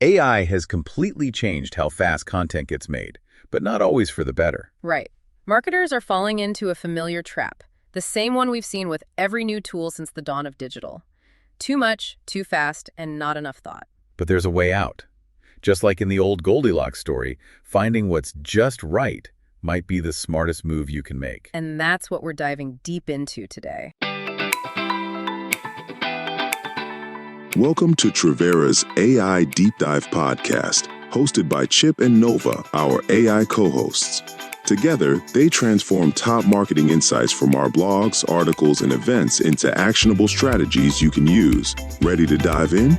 AI has completely changed how fast content gets made, but not always for the better. Right. Marketers are falling into a familiar trap, the same one we've seen with every new tool since the dawn of digital. Too much, too fast, and not enough thought. But there's a way out. Just like in the old Goldilocks story, finding what's just right might be the smartest move you can make. And that's what we're diving deep into today. Welcome to Trivera's AI Deep Dive podcast, hosted by Chip and Nova, our AI co-hosts. Together, they transform top marketing insights from our blogs, articles, and events into actionable strategies you can use. Ready to dive in?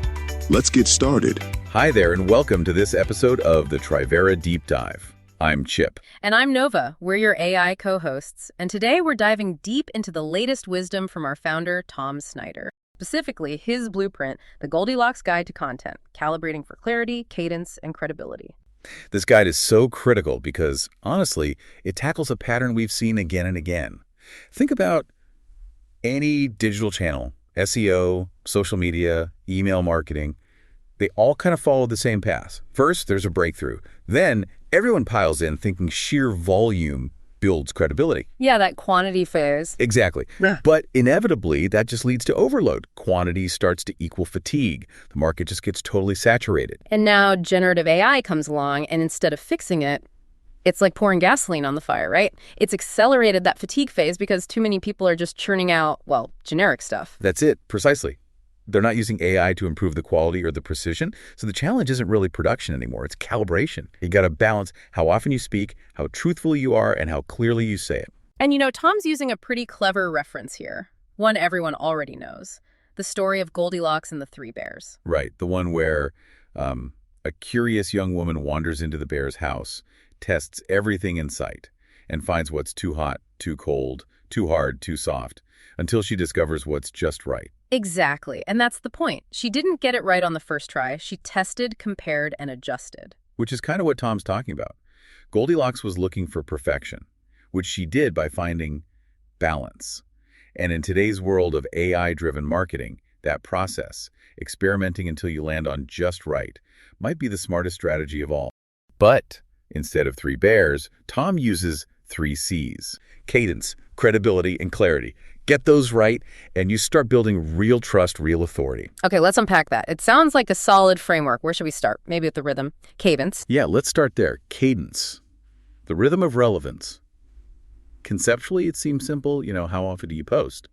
Let's get started. Hi there, and welcome to this episode of the Trivera Deep Dive. I'm Chip. And I'm Nova. We're your AI co-hosts. And today we're diving deep into the latest wisdom from our founder, Tom Snyder. Specifically, his blueprint, the Goldilocks Guide to Content, calibrating for clarity, cadence, and credibility. This guide is so critical because, honestly, it tackles a pattern we've seen again and again. Think about any digital channel, SEO, social media, email marketing. They all kind of follow the same path. First, there's a breakthrough. Then, everyone piles in thinking sheer volume builds credibility. Yeah, that quantity phase. Exactly. Yeah. But inevitably, that just leads to overload. Quantity starts to equal fatigue. The market just gets totally saturated. And now generative AI comes along, and instead of fixing it, it's like pouring gasoline on the fire, right? It's accelerated that fatigue phase because too many people are just churning out, well, generic stuff. That's it, precisely. They're not using AI to improve the quality or the precision, so the challenge isn't really production anymore, it's calibration. You got to balance how often you speak, how truthful you are, and how clearly you say it. And Tom's using a pretty clever reference here, one everyone already knows, the story of Goldilocks and the Three Bears. Right, the one where a curious young woman wanders into the bear's house, tests everything in sight, and finds what's too hot, too cold, too hard, too soft, until she discovers what's just right. Exactly, and that's the point. She didn't get it right on the first try. She tested, compared, and adjusted. Which is kind of what Tom's talking about. Goldilocks was looking for perfection, which she did by finding balance. And in today's world of AI-driven marketing, that process, experimenting until you land on just right, might be the smartest strategy of all. But instead of three bears, Tom uses 3 C's: cadence, credibility, and clarity. Get those right, and you start building real trust, real authority. Okay, let's unpack that. It sounds like a solid framework. Where should we start? Maybe with the rhythm. Cadence. Yeah, let's start there. Cadence. The rhythm of relevance. Conceptually, it seems simple. How often do you post?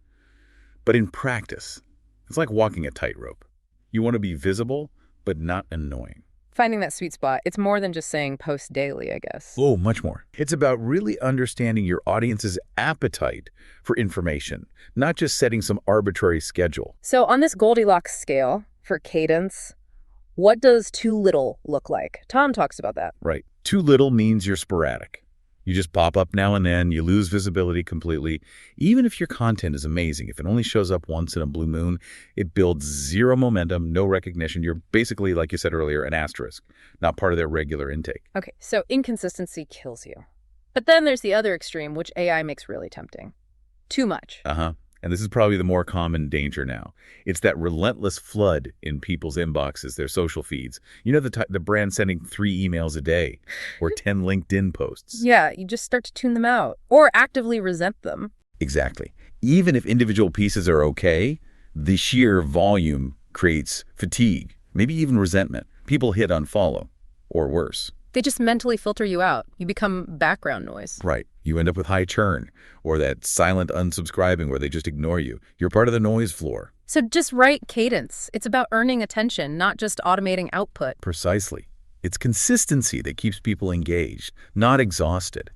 But in practice, it's like walking a tightrope. You want to be visible, but not annoying. Finding that sweet spot. It's more than just saying post daily, I guess. Oh, much more. It's about really understanding your audience's appetite for information, not just setting some arbitrary schedule. So on this Goldilocks scale for cadence, what does too little look like? Tom talks about that. Right. Too little means you're sporadic. You just pop up now and then, you lose visibility completely. Even if your content is amazing, if it only shows up once in a blue moon, it builds zero momentum, no recognition. You're basically, like you said earlier, an asterisk, not part of their regular intake. Okay, so inconsistency kills you. But then there's the other extreme, which AI makes really tempting. Too much. And this is probably the more common danger now. It's that relentless flood in people's inboxes, their social feeds. The brand sending 3 emails a day or 10 LinkedIn posts. Yeah, you just start to tune them out or actively resent them. Exactly. Even if individual pieces are okay, the sheer volume creates fatigue, maybe even resentment. People hit unfollow or worse. They just mentally filter you out. You become background noise. Right. You end up with high churn or that silent unsubscribing where they just ignore you. You're part of the noise floor. So just right cadence. It's about earning attention, not just automating output. Precisely. It's consistency that keeps people engaged, not exhausted.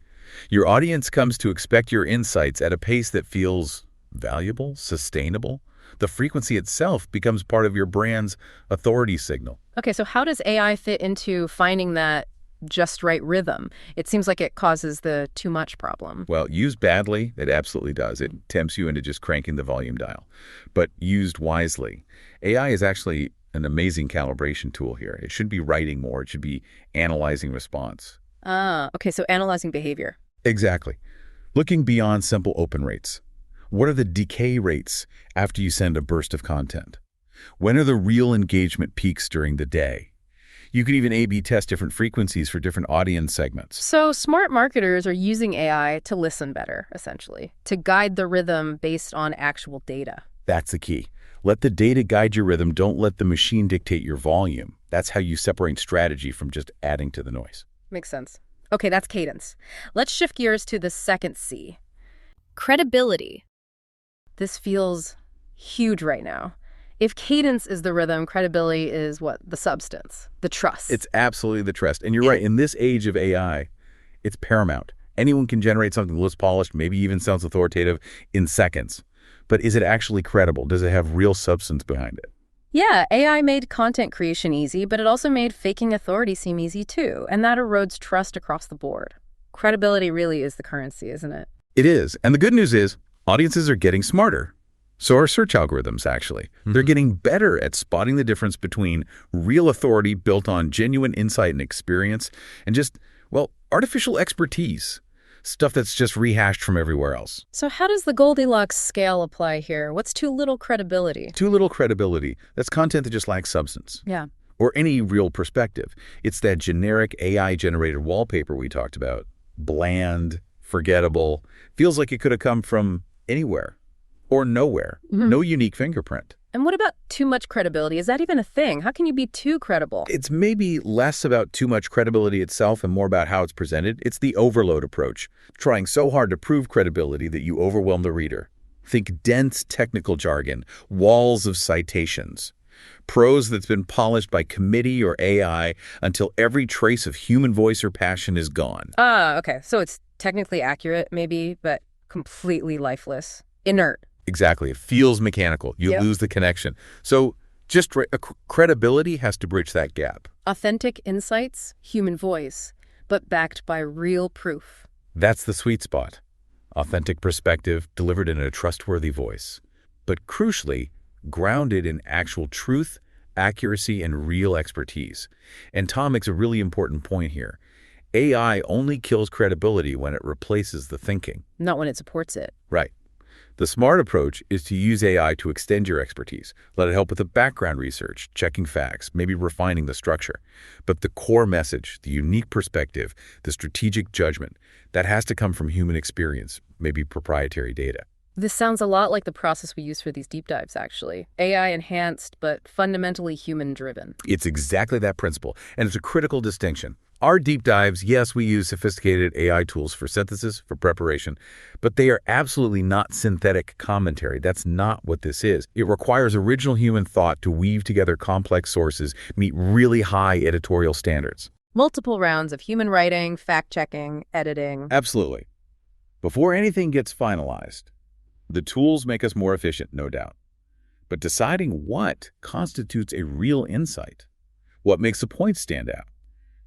Your audience comes to expect your insights at a pace that feels valuable, sustainable. The frequency itself becomes part of your brand's authority signal. Okay, so how does AI fit into finding that just right rhythm? It seems like it causes the too much problem. Well, used badly, it absolutely does. It tempts you into just cranking the volume dial. But used wisely, AI is actually an amazing calibration tool here. It shouldn't be writing more. It should be analyzing response. Okay, so analyzing behavior. Exactly. Looking beyond simple open rates. What are the decay rates after you send a burst of content? When are the real engagement peaks during the day? You could even A/B test different frequencies for different audience segments. So smart marketers are using AI to listen better, essentially, to guide the rhythm based on actual data. That's the key. Let the data guide your rhythm. Don't let the machine dictate your volume. That's how you separate strategy from just adding to the noise. Makes sense. Okay, that's cadence. Let's shift gears to the second C. Credibility. This feels huge right now. If cadence is the rhythm, credibility is what? The substance, the trust. It's absolutely the trust. And you're right, in this age of AI, it's paramount. Anyone can generate something that looks polished, maybe even sounds authoritative in seconds. But is it actually credible? Does it have real substance behind it? Yeah, AI made content creation easy, but it also made faking authority seem easy too, and that erodes trust across the board. Credibility really is the currency, isn't it? It is. And the good news is audiences are getting smarter. So are search algorithms, actually. They're getting better at spotting the difference between real authority built on genuine insight and experience and just, well, artificial expertise. Stuff that's just rehashed from everywhere else. So how does the Goldilocks scale apply here? What's too little credibility? Too little credibility. That's content that just lacks substance. Yeah. Or any real perspective. It's that generic AI-generated wallpaper we talked about. Bland, forgettable. Feels like it could have come from anywhere or nowhere. No unique fingerprint. And what about too much credibility? Is that even a thing? How can you be too credible? It's maybe less about too much credibility itself and more about how it's presented. It's the overload approach, trying so hard to prove credibility that you overwhelm the reader. Think dense technical jargon, walls of citations, prose that's been polished by committee or AI until every trace of human voice or passion is gone. Okay. So it's technically accurate, maybe, but completely lifeless, inert. Exactly. It feels mechanical. You lose the connection. So just credibility has to bridge that gap. Authentic insights, human voice, but backed by real proof. That's the sweet spot. Authentic perspective delivered in a trustworthy voice. But crucially, grounded in actual truth, accuracy, and real expertise. And Tom makes a really important point here. AI only kills credibility when it replaces the thinking. Not when it supports it. Right. The smart approach is to use AI to extend your expertise. Let it help with the background research, checking facts, maybe refining the structure. But the core message, the unique perspective, the strategic judgment, that has to come from human experience, maybe proprietary data. This sounds a lot like the process we use for these deep dives, actually. AI-enhanced, but fundamentally human-driven. It's exactly that principle, and it's a critical distinction. Our deep dives, yes, we use sophisticated AI tools for synthesis, for preparation, but they are absolutely not synthetic commentary. That's not what this is. It requires original human thought to weave together complex sources, meet really high editorial standards. Multiple rounds of human writing, fact-checking, editing. Absolutely. Before anything gets finalized, the tools make us more efficient, no doubt. But deciding what constitutes a real insight, what makes a point stand out,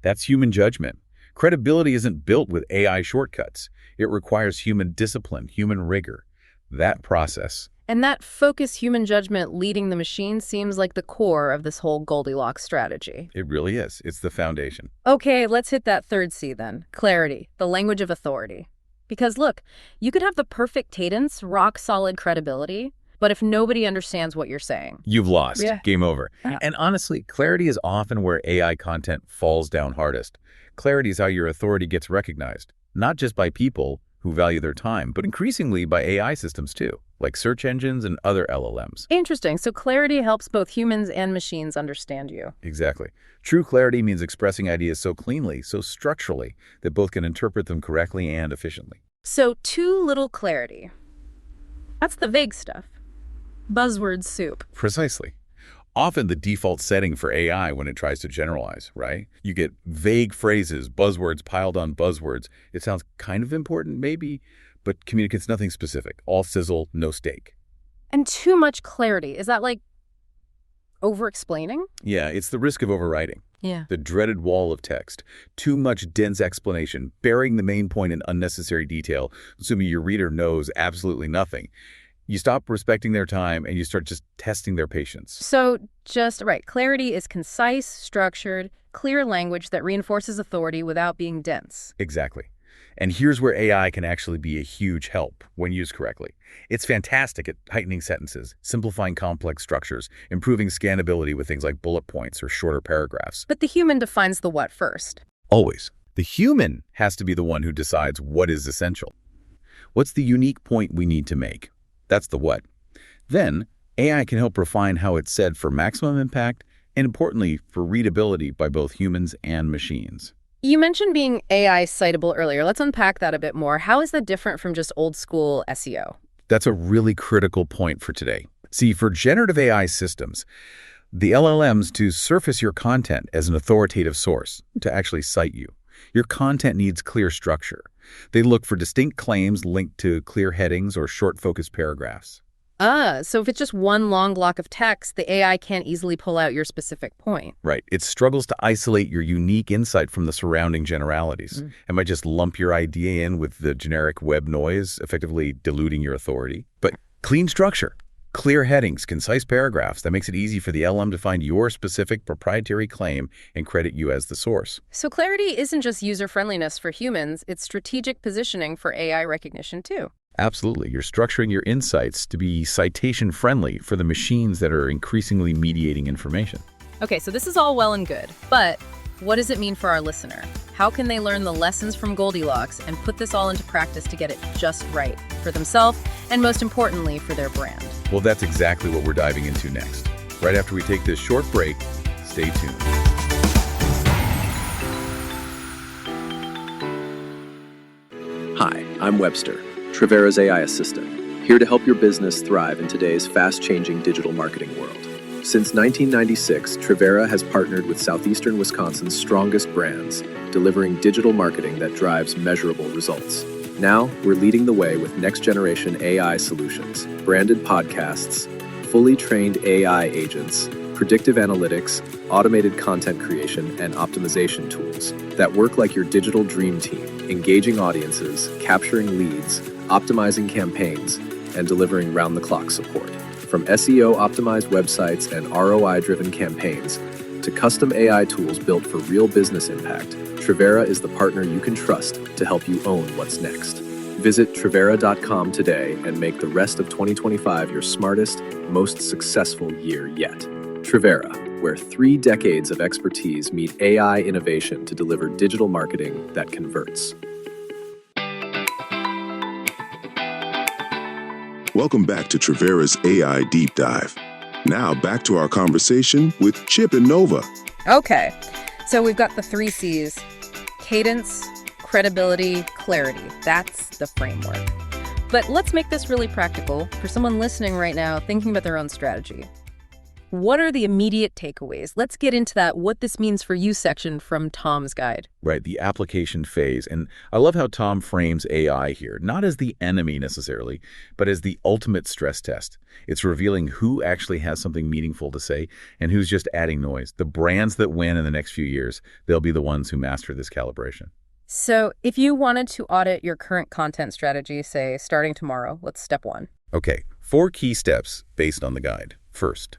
that's human judgment. Credibility isn't built with AI shortcuts. It requires human discipline, human rigor. That process. And that focused human judgment leading the machine seems like the core of this whole Goldilocks strategy. It really is. It's the foundation. Okay, let's hit that third C then. Clarity, the language of authority. Because look, you could have the perfect cadence, rock-solid credibility, but if nobody understands what you're saying, you've lost. Yeah. Game over. And honestly, clarity is often where AI content falls down hardest. Clarity is how your authority gets recognized, not just by people who value their time, but increasingly by AI systems too, like search engines and other LLMs. Interesting. So clarity helps both humans and machines understand you. Exactly. True clarity means expressing ideas so cleanly, so structurally, that both can interpret them correctly and efficiently. So too little clarity. That's the vague stuff. Buzzword soup. Precisely. Often the default setting for AI when it tries to generalize, right? You get vague phrases, buzzwords piled on buzzwords. It sounds kind of important, maybe, but communicates nothing specific. All sizzle, no steak. And too much clarity. Is that like over-explaining? Yeah, it's the risk of overwriting. Yeah. The dreaded wall of text. Too much dense explanation, burying the main point in unnecessary detail, assuming your reader knows absolutely nothing. You stop respecting their time and you start just testing their patience. So right, clarity is concise, structured, clear language that reinforces authority without being dense. Exactly. And here's where AI can actually be a huge help when used correctly. It's fantastic at heightening sentences, simplifying complex structures, improving scannability with things like bullet points or shorter paragraphs. But the human defines the what first. Always. The human has to be the one who decides what is essential. What's the unique point we need to make? That's the what. Then, AI can help refine how it's said for maximum impact and, importantly, for readability by both humans and machines. You mentioned being AI citable earlier. Let's unpack that a bit more. How is that different from just old school SEO? That's a really critical point for today. See, for generative AI systems, the LLMs to surface your content as an authoritative source, to actually cite you. Your content needs clear structure. They look for distinct claims linked to clear headings or short focused paragraphs. So if it's just one long block of text, the AI can't easily pull out your specific point. Right. It struggles to isolate your unique insight from the surrounding generalities. It might just lump your idea in with the generic web noise, effectively diluting your authority. But clean structure, clear headings, concise paragraphs, that makes it easy for the LM to find your specific proprietary claim and credit you as the source. So clarity isn't just user-friendliness for humans, it's strategic positioning for AI recognition too. Absolutely. You're structuring your insights to be citation-friendly for the machines that are increasingly mediating information. Okay, so this is all well and good, but what does it mean for our listener? How can they learn the lessons from Goldilocks and put this all into practice to get it just right for themselves and, most importantly, for their brand? Well, that's exactly what we're diving into next. Right after we take this short break, stay tuned. Hi, I'm Webster, Trivera's AI assistant, here to help your business thrive in today's fast-changing digital marketing world. Since 1996, Trivera has partnered with southeastern Wisconsin's strongest brands, delivering digital marketing that drives measurable results. Now, we're leading the way with next-generation AI solutions, branded podcasts, fully trained AI agents, predictive analytics, automated content creation, and optimization tools that work like your digital dream team, engaging audiences, capturing leads, optimizing campaigns, and delivering round-the-clock support. From SEO-optimized websites and ROI-driven campaigns to custom AI tools built for real business impact, Trivera is the partner you can trust to help you own what's next. Visit Trivera.com today and make the rest of 2025 your smartest, most successful year yet. Trivera, where 3 decades of expertise meet AI innovation to deliver digital marketing that converts. Welcome back to Trivera's AI Deep Dive. Now back to our conversation with Chip and Nova. Okay, so we've got the 3 C's: cadence, credibility, clarity. That's the framework. But let's make this really practical for someone listening right now thinking about their own strategy. What are the immediate takeaways? Let's get into that what this means for you section from Tom's guide. Right, the application phase. And I love how Tom frames AI here, not as the enemy necessarily, but as the ultimate stress test. It's revealing who actually has something meaningful to say and who's just adding noise. The brands that win in the next few years, they'll be the ones who master this calibration. So if you wanted to audit your current content strategy, say starting tomorrow, what's step 1? Okay, 4 key steps based on the guide. First,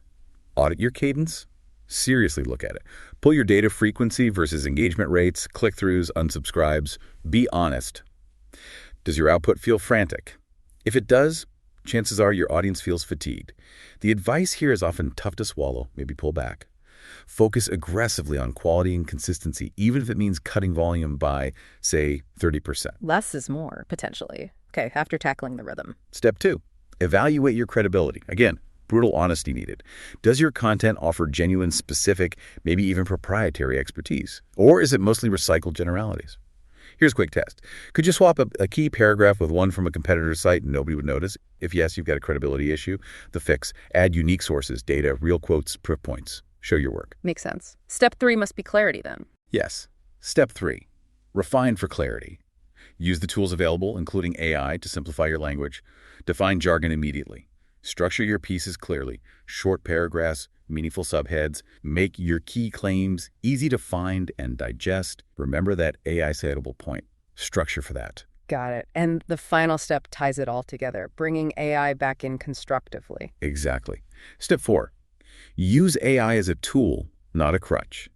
audit your cadence. Seriously look at it. Pull your data frequency versus engagement rates, click-throughs, unsubscribes. Be honest. Does your output feel frantic? If it does, chances are your audience feels fatigued. The advice here is often tough to swallow. Maybe pull back. Focus aggressively on quality and consistency, even if it means cutting volume by, say, 30%. Less is more, potentially. Okay, after tackling the rhythm. Step 2, evaluate your credibility. Again, brutal honesty needed. Does your content offer genuine, specific, maybe even proprietary expertise? Or is it mostly recycled generalities? Here's a quick test. Could you swap a key paragraph with one from a competitor's site and nobody would notice? If yes, you've got a credibility issue. The fix: add unique sources, data, real quotes, proof points. Show your work. Makes sense. Step 3 must be clarity then. Yes. Step 3, refine for clarity. Use the tools available, including AI, to simplify your language. Define jargon immediately. Structure your pieces clearly. Short paragraphs, meaningful subheads. Make your key claims easy to find and digest. Remember that AI citable point. Structure for that. Got it. And the final step ties it all together, bringing AI back in constructively. Exactly. Step 4, use AI as a tool, not a crutch.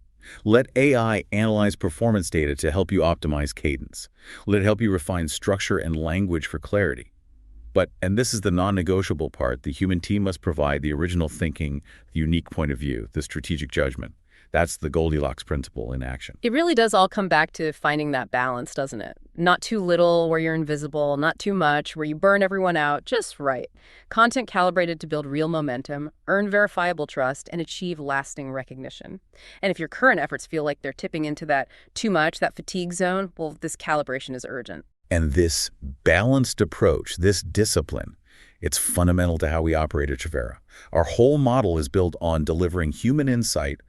Let AI analyze performance data to help you optimize cadence. Let it help you refine structure and language for clarity. But, and this is the non-negotiable part, the human team must provide the original thinking, the unique point of view, the strategic judgment. That's the Goldilocks principle in action. It really does all come back to finding that balance, doesn't it? Not too little where you're invisible, not too much where you burn everyone out, just right. Content calibrated to build real momentum, earn verifiable trust, and achieve lasting recognition. And if your current efforts feel like they're tipping into that too much, that fatigue zone, well, this calibration is urgent. And this balanced approach, this discipline, it's fundamental to how we operate at Trivera. Our whole model is built on delivering human insight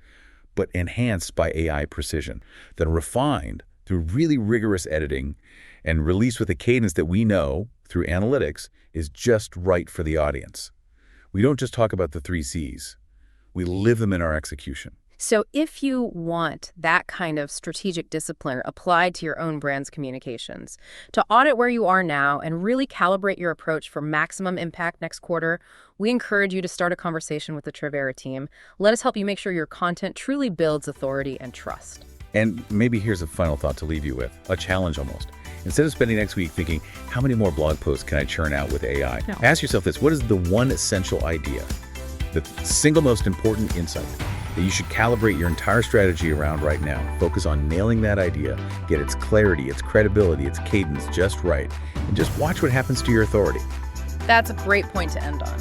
but enhanced by AI precision, then refined through really rigorous editing and released with a cadence that we know, through analytics, is just right for the audience. We don't just talk about the 3 C's. We live them in our execution. So if you want that kind of strategic discipline applied to your own brand's communications, to audit where you are now and really calibrate your approach for maximum impact next quarter, we encourage you to start a conversation with the Trivera team. Let us help you make sure your content truly builds authority and trust. And maybe here's a final thought to leave you with, a challenge almost. Instead of spending next week thinking, how many more blog posts can I churn out with AI? No. Ask yourself this, what is the one essential idea, the single most important insight that you should calibrate your entire strategy around right now? Focus on nailing that idea, get its clarity, its credibility, its cadence just right, and just watch what happens to your authority. That's a great point to end on.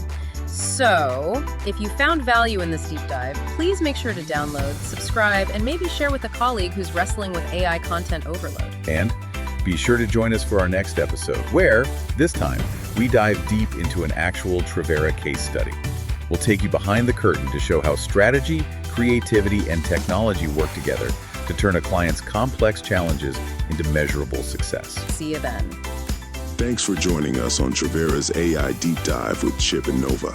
So, if you found value in this deep dive, please make sure to download, subscribe, and maybe share with a colleague who's wrestling with AI content overload. And be sure to join us for our next episode, where, this time, we dive deep into an actual Trivera case study. We'll take you behind the curtain to show how strategy, creativity, and technology work together to turn a client's complex challenges into measurable success. See you then. Thanks for joining us on Trivera's AI Deep Dive with Chip and Nova.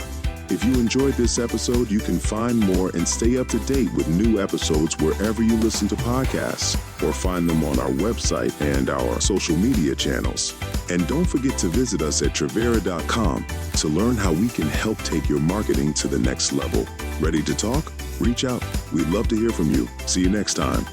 If you enjoyed this episode, you can find more and stay up to date with new episodes wherever you listen to podcasts, or find them on our website and our social media channels. And don't forget to visit us at Trivera.com to learn how we can help take your marketing to the next level. Ready to talk? Reach out. We'd love to hear from you. See you next time.